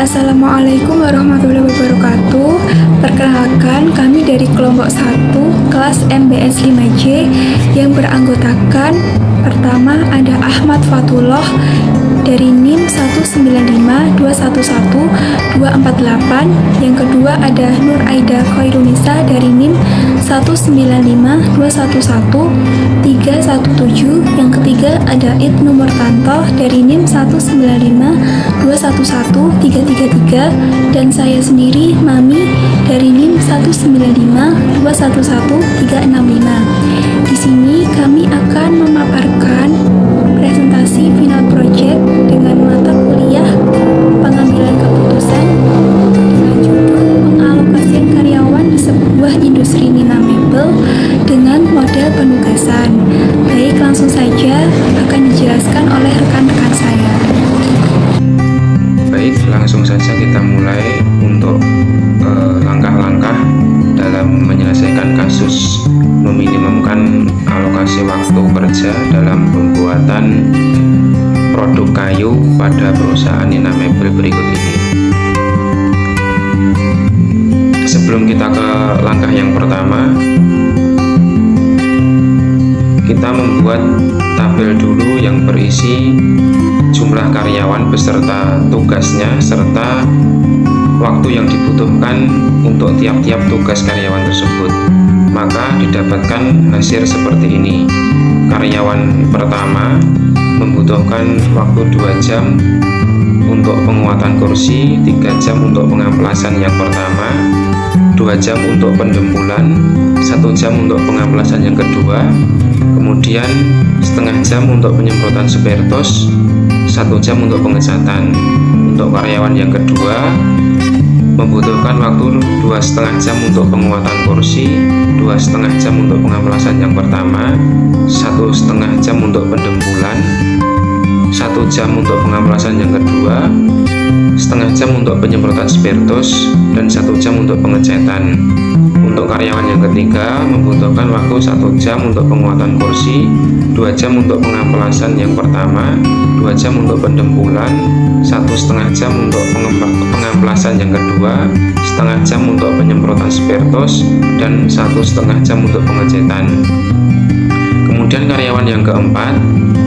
Assalamualaikum warahmatullahi wabarakatuh. Perkenalkan, kami dari kelompok 1 kelas MBS 5J yang beranggotakan pertama ada Ahmad Fatullah dari NIM 195211248. Yang kedua ada Nur Aida Khairunisa dari NIM 195211317. Yang ketiga ada Ibnu Murtanto dari NIM 195211333, dan saya sendiri Mami dari NIM 195211365. Di sini kami akan memaparkan presentasi final project dengan mata kuliah pengambilan keputusan dengan judul pengalokasian karyawan di sebuah industri Nina Mebel dengan model penugasan. Baik, langsung saja akan dijelaskan oleh rekan-rekan saya. Baik, langsung saja kita mulai untuk langkah-langkah dalam menyelesaikan kasus meminimumkan alokasi waktu kerja dalam pembuatan produk kayu pada perusahaan Nina Mebel berikut ini. Sebelum kita ke langkah yang pertama, kita membuat tabel dulu yang berisi jumlah karyawan beserta tugasnya serta waktu yang dibutuhkan untuk tiap-tiap tugas karyawan tersebut. Maka didapatkan hasil seperti ini. Karyawan pertama membutuhkan waktu 2 jam untuk penguatan kursi, 3 jam untuk pengamplasan yang pertama, 2 jam untuk pendempulan, 1 jam untuk pengamplasan yang kedua, kemudian setengah jam untuk penyemprotan spertos, 1 jam untuk pengecatan. Untuk karyawan yang kedua membutuhkan waktu 2,5 jam untuk penguatan kursi, 2,5 jam untuk pengamplasan yang pertama, 1,5 jam untuk pendempulan, 1 jam untuk pengamplasan yang kedua, setengah jam untuk penyemprotan spertos, dan 1 jam untuk pengecatan. Untuk karyawan yang ketiga membutuhkan waktu 1 jam untuk penguatan kursi, 2 jam untuk pengamplasan yang pertama, 2 jam untuk pendempulan, 1,5 jam untuk pengamplasan yang kedua, setengah jam untuk penyemprotan spertos, dan 1,5 jam untuk pengecatan. Kemudian karyawan yang keempat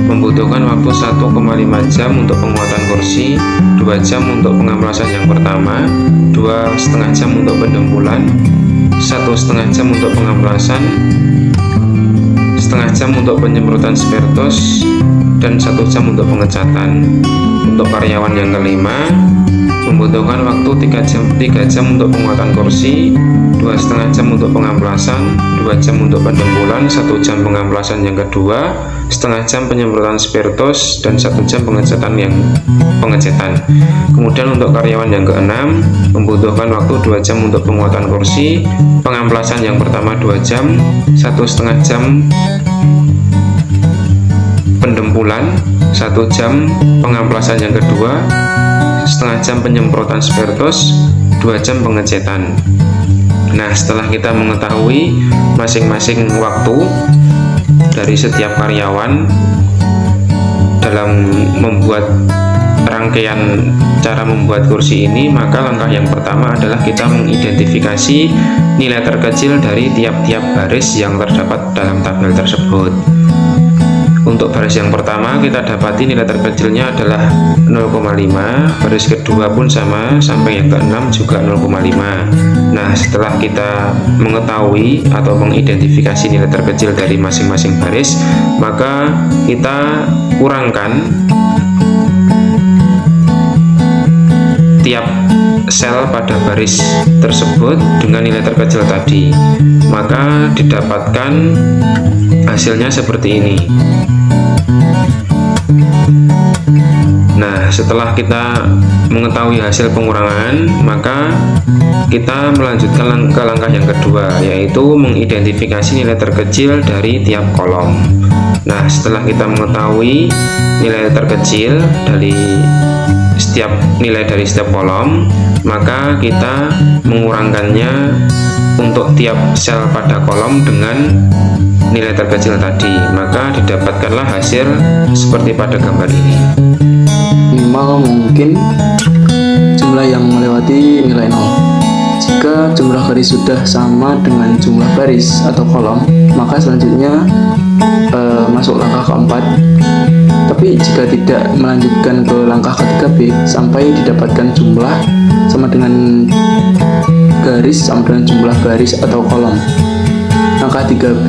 membutuhkan waktu 1,5 jam untuk penguatan kursi, 2 jam untuk pengamplasan yang pertama, 2,5 jam untuk pendempulan, 1,5 jam untuk pengamplasan, setengah jam untuk penyemprotan spertos, dan 1 jam untuk pengecatan. Untuk karyawan yang kelima membutuhkan waktu 3 jam untuk penguatan kursi, 2,5 jam untuk pengamplasan, 2 jam untuk pendempulan, 1 jam pengamplasan yang kedua, setengah jam penyemprotan spertos, dan 1 jam pengecatan. Kemudian untuk karyawan yang keenam membutuhkan waktu 2 jam untuk penguatan kursi, pengamplasan yang pertama 2 jam, 1,5 jam pendempulan, 1 jam pengamplasan yang kedua, setengah jam penyemprotan spertos, 2 jam pengecatan. Nah, setelah kita mengetahui masing-masing waktu dari setiap karyawan dalam membuat rangkaian cara membuat kursi ini, maka langkah yang pertama adalah kita mengidentifikasi nilai terkecil dari tiap-tiap baris yang terdapat dalam tabel tersebut. Untuk baris yang pertama kita dapati nilai terkecilnya adalah 0,5, baris kedua pun sama, sampai yang keenam juga 0,5. Nah, setelah kita mengetahui atau mengidentifikasi nilai terkecil dari masing-masing baris, maka kita kurangkan tiap sel pada baris tersebut dengan nilai terkecil tadi, maka didapatkan hasilnya seperti ini. Nah, setelah kita mengetahui hasil pengurangan, maka kita melanjutkan ke langkah yang kedua, yaitu mengidentifikasi nilai terkecil dari tiap kolom. Nah, setelah kita mengetahui nilai terkecil dari setiap kolom, maka kita mengurangkannya untuk tiap sel pada kolom dengan nilai terkecil tadi, maka didapatkanlah hasil seperti pada gambar ini. Minimal mungkin jumlah jumlah garis sudah sama dengan jumlah baris atau kolom, maka selanjutnya masuk langkah keempat. Tapi jika tidak melanjutkan ke langkah ketiga B sampai didapatkan jumlah sama dengan garis sama dengan jumlah baris atau kolom. Langkah 3B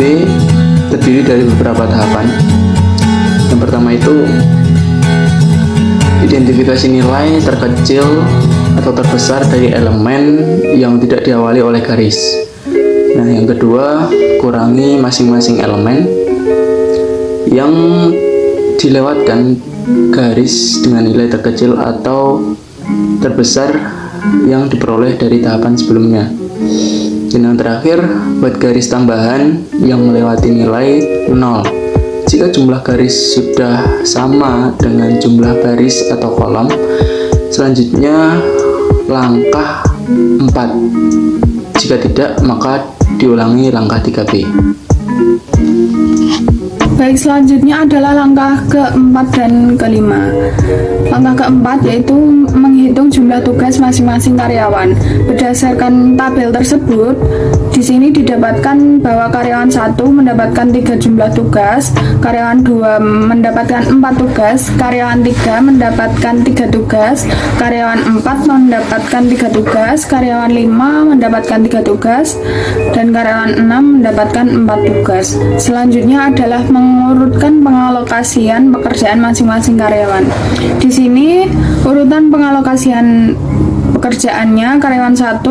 terdiri dari beberapa tahapan. Yang pertama itu identifikasi nilai terkecil atau terbesar dari elemen yang tidak diawali oleh garis. Nah, yang kedua, kurangi masing-masing elemen yang dilewatkan garis dengan nilai terkecil atau terbesar yang diperoleh dari tahapan sebelumnya. Dan yang terakhir, buat garis tambahan yang melewati nilai 0. Jika jumlah garis sudah sama dengan jumlah baris atau kolom, selanjutnya langkah 4. Jika tidak, maka diulangi langkah 3B. Baik, selanjutnya adalah langkah keempat dan kelima. Langkah keempat yaitu menghitung jumlah tugas masing-masing karyawan. Berdasarkan tabel tersebut, di sini didapatkan bahwa karyawan 1 mendapatkan 3 jumlah tugas, karyawan 2 mendapatkan 4 tugas, karyawan 3 mendapatkan 3 tugas, karyawan 4 mendapatkan 3 tugas, karyawan 5 mendapatkan 3 tugas, dan karyawan 6 mendapatkan 4 tugas. Selanjutnya adalah mengurutkan pengalokasian pekerjaan masing-masing karyawan. Di sini urutan pengalokasian pekerjaannya: karyawan 1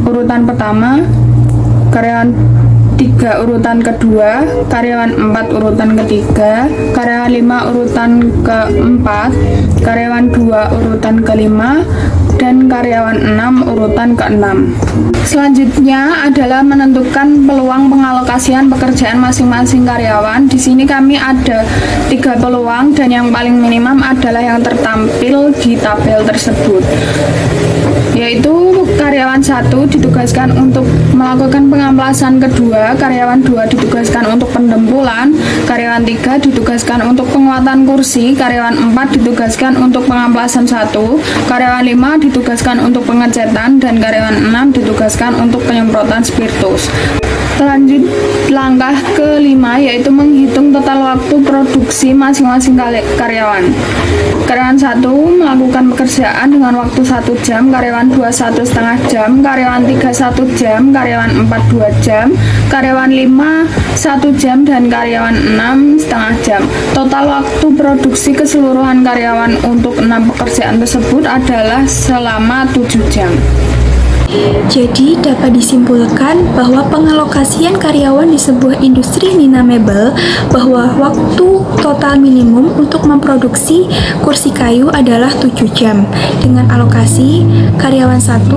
urutan pertama, karyawan 3 urutan kedua, karyawan 4 urutan ketiga, karyawan 5 urutan keempat, karyawan 2 urutan kelima, dan karyawan 6 urutan keenam. Selanjutnya adalah menentukan peluang pengalokasian pekerjaan masing-masing karyawan. Di sini kami ada 3 peluang dan yang paling minimum adalah yang tertampil di tabel tersebut, yaitu karyawan 1 ditugaskan untuk melakukan pengamplasan kedua, karyawan 2 ditugaskan untuk pendempulan, karyawan 3 ditugaskan untuk penguatan kursi, karyawan 4 ditugaskan untuk pengamplasan 1, karyawan 5 ditugaskan untuk pengecetan, dan karyawan 6 ditugaskan untuk penyemprotan spiritus. Lanjut langkah kelima yaitu menghitung total waktu produksi masing-masing karyawan. Karyawan 1 melakukan pekerjaan dengan waktu 1 jam, karyawan 2 1,5 jam, karyawan 3 1 jam, karyawan 4 2 jam, karyawan 5 1 jam, dan karyawan 6 setengah jam. Total waktu produksi keseluruhan karyawan untuk 6 pekerjaan tersebut adalah selama 7 jam. Jadi dapat disimpulkan bahwa pengalokasian karyawan di sebuah industri Nina Mebel bahwa waktu total minimum untuk memproduksi kursi kayu adalah 7 jam dengan alokasi karyawan 1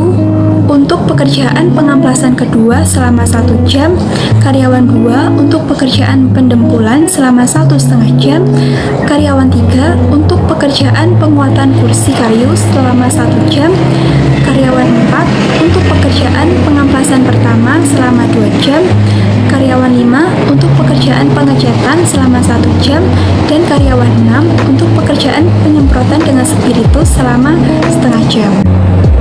untuk pekerjaan pengamplasan kedua selama 1 jam, karyawan 2 untuk pekerjaan pendempulan selama 1,5 jam, karyawan 3 untuk pekerjaan penguatan kursi kayu selama 1 jam, karyawan 4 untuk pekerjaan pengamplasan pertama selama 2 jam, karyawan 5 untuk pekerjaan pengecatan selama 1 jam, dan karyawan 6 untuk pekerjaan penyemprotan dengan spiritus selama setengah jam.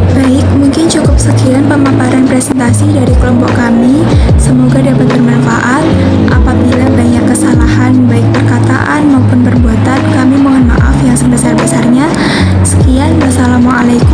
Baik, mungkin cukup sekian pemaparan presentasi dari kelompok kami. Semoga dapat bermanfaat. Apabila banyak kesalahan baik perkataan maupun perbuatan, kami mohon maaf yang sebesar-besarnya. Sekian, wassalamualaikum